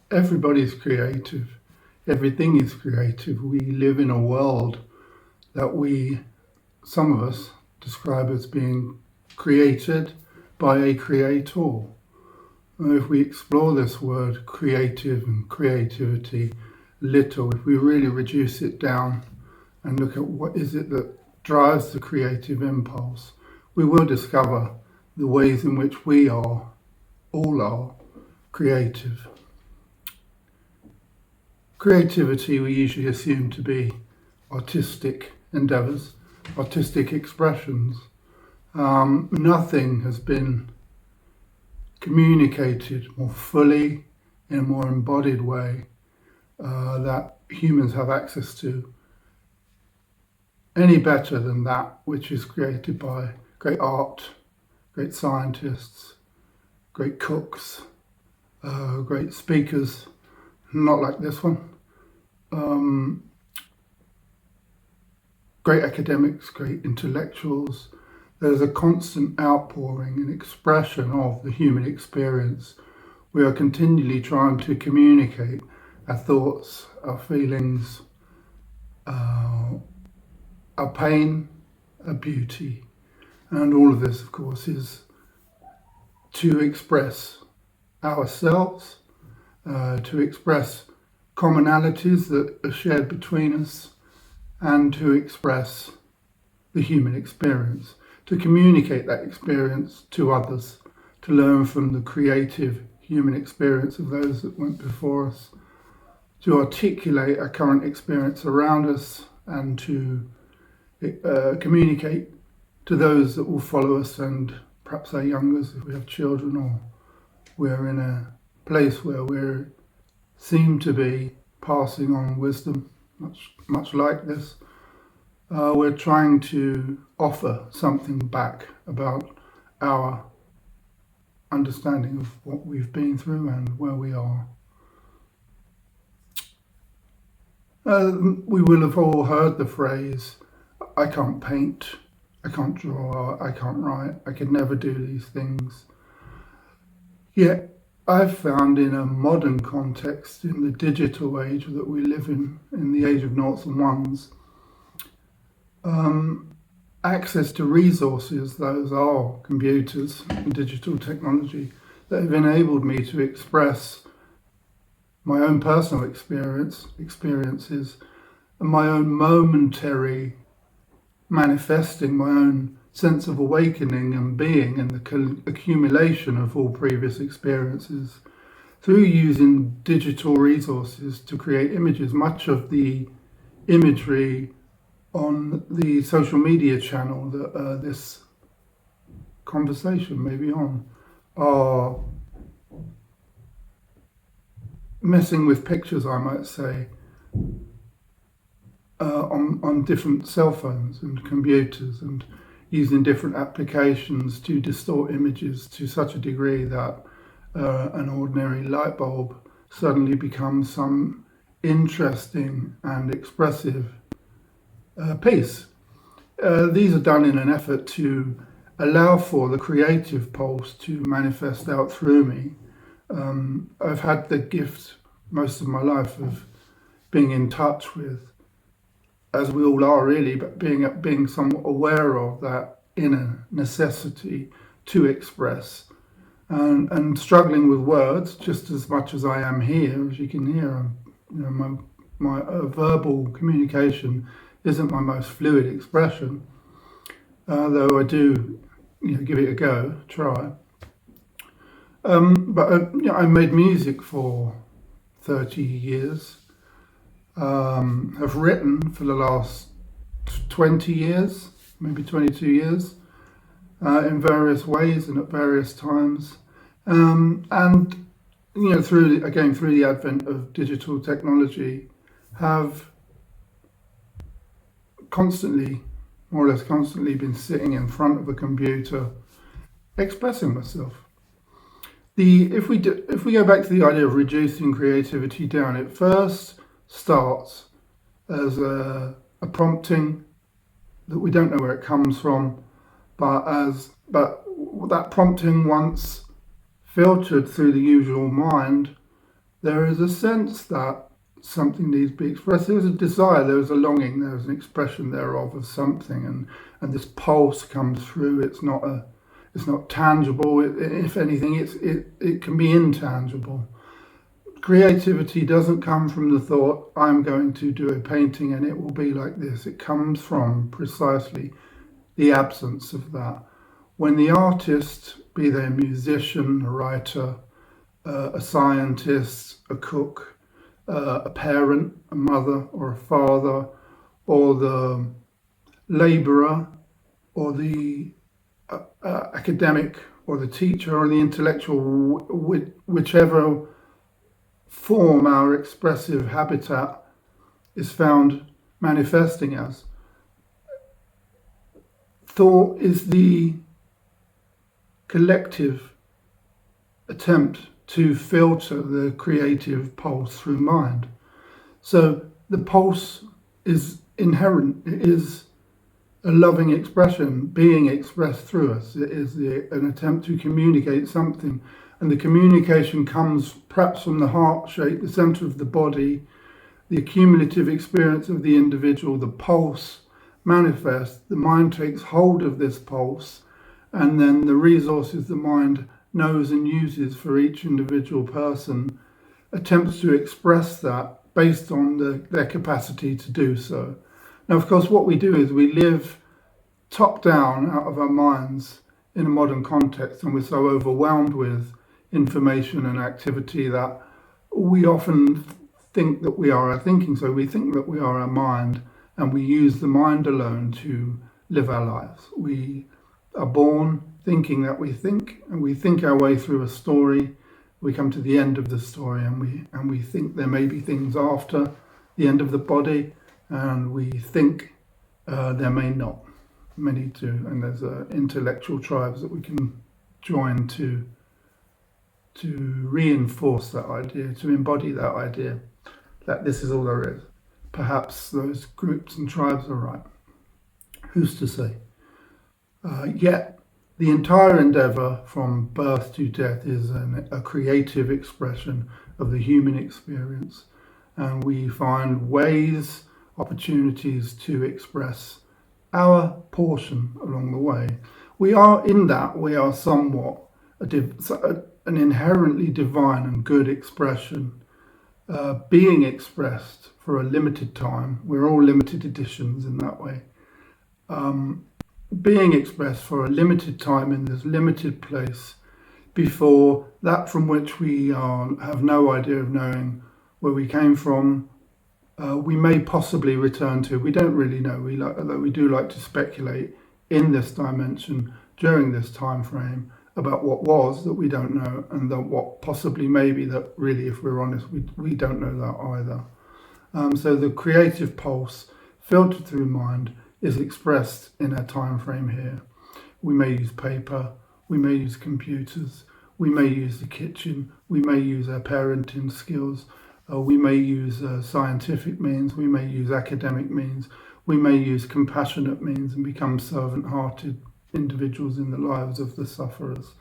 Everybody's creative. Everything is creative. We live in a world that some of us, describe as being created by a creator. And if we explore this word creative and creativity little, if we really reduce it down and look at what is it that drives the creative impulse, we will discover the ways in which all are, creative. Creativity we usually assume to be artistic endeavours, artistic expressions. Nothing has been communicated more fully in a more embodied way that humans have access to any better than that which is created by great art, great scientists, great cooks, great speakers, not like this one, great academics, great intellectuals. There's a constant outpouring and expression of the human experience. We are continually trying to communicate our thoughts, our feelings, our pain, our beauty. And all of this, of course, is to express ourselves, to express commonalities that are shared between us, and to express the human experience, to communicate that experience to others, to learn from the creative human experience of those that went before us, to articulate our current experience around us, and to communicate to those that will follow us and perhaps our youngers if we have children, or we're in a place where we seem to be passing on wisdom, much like this. We're trying to offer something back about our understanding of what we've been through and where we are. We will have all heard the phrase, I can't paint, I can't draw, I can't write, I could never do these things. Yet I've found in a modern context, in the digital age that we live in the age of noughts and ones, access to resources, those are computers and digital technology, that have enabled me to express my own personal experiences, and my own momentary manifesting, my own sense of awakening and being, and the accumulation of all previous experiences through using digital resources to create images. Much of the imagery on the social media channel that this conversation may be on are messing with pictures, I might say, on different cell phones and computers, and using different applications to distort images to such a degree that an ordinary light bulb suddenly becomes some interesting and expressive piece. These are done in an effort to allow for the creative pulse to manifest out through me. I've had the gift most of my life of being in touch with, as we all are really, but being somewhat aware of that inner necessity to express, and struggling with words just as much as I am here. As you can hear, my verbal communication isn't my most fluid expression, though I do give it a go, try. But I made music for 30 years, have written for the last 20 years, maybe 22 years, in various ways and at various times. And through the advent of digital technology, have more or less constantly been sitting in front of a computer expressing myself. If we go back to the idea of reducing creativity down, it first starts as a prompting that we don't know where it comes from, but that prompting, once filtered through the usual mind, there is a sense that something needs to be expressed. There's a desire, there's a longing, there's an expression thereof of something, and this pulse comes through. It's not tangible. If anything, it can be intangible. Creativity doesn't come from the thought, I'm going to do a painting and it will be like this. It comes from precisely the absence of that. When the artist, be they a musician, a writer, a scientist, a cook, a parent, a mother or a father, or the labourer, or the academic, or the teacher, or the intellectual, whichever form our expressive habitat is found manifesting as. Thought is the collective attempt to filter the creative pulse through mind. So the pulse is inherent. It is a loving expression being expressed through us. It is an attempt to communicate something. And the communication comes perhaps from the heart shape, the center of the body, the accumulative experience of the individual. The pulse manifests, the mind takes hold of this pulse, and then the resources the mind knows and uses for each individual person attempts to express that based on their capacity to do so. Now, of course, what we do is we live top down out of our minds in a modern context, and we're so overwhelmed with information and activity that we often think that we are our thinking. So we think that we are our mind, and we use the mind alone to live our lives. We are born thinking that we think, and we think our way through a story. We come to the end of the story, and we think there may be things after the end of the body, and we think there may not. Many do, and there's intellectual tribes that we can join to reinforce that idea, to embody that idea that this is all there is. Perhaps those groups and tribes are right. Who's to say? Yet the entire endeavour from birth to death is a creative expression of the human experience, and we find ways, opportunities to express our portion along the way. We are somewhat an inherently divine and good expression, being expressed for a limited time. We're all limited editions in that way. Being expressed for a limited time in this limited place before that from which we have no idea of knowing where we came from, we may possibly return to. We don't really know. Although we do like to speculate in this dimension during this time frame about what was that we don't know, and then what possibly maybe that really, if we're honest, we don't know that either. So the creative pulse filtered through mind is expressed in a time frame here. We may use paper, we may use computers, we may use the kitchen, we may use our parenting skills, we may use scientific means, we may use academic means, we may use compassionate means and become servant-hearted individuals in the lives of the sufferers.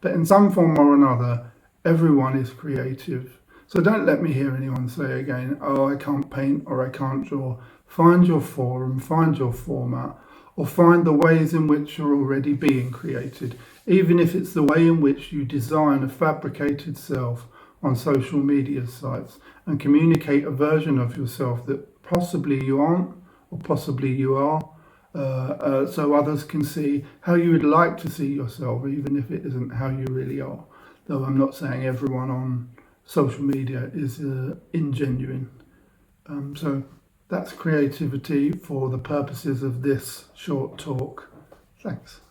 But in some form or another, everyone is creative. So don't let me hear anyone say again, oh, I can't paint or I can't draw. Find your forum, find your format, or find the ways in which you're already being created, even if it's the way in which you design a fabricated self on social media sites and communicate a version of yourself that possibly you aren't or possibly you are, so others can see how you would like to see yourself, even if it isn't how you really are. Though I'm not saying everyone on social media is ingenuine. So that's creativity for the purposes of this short talk. Thanks.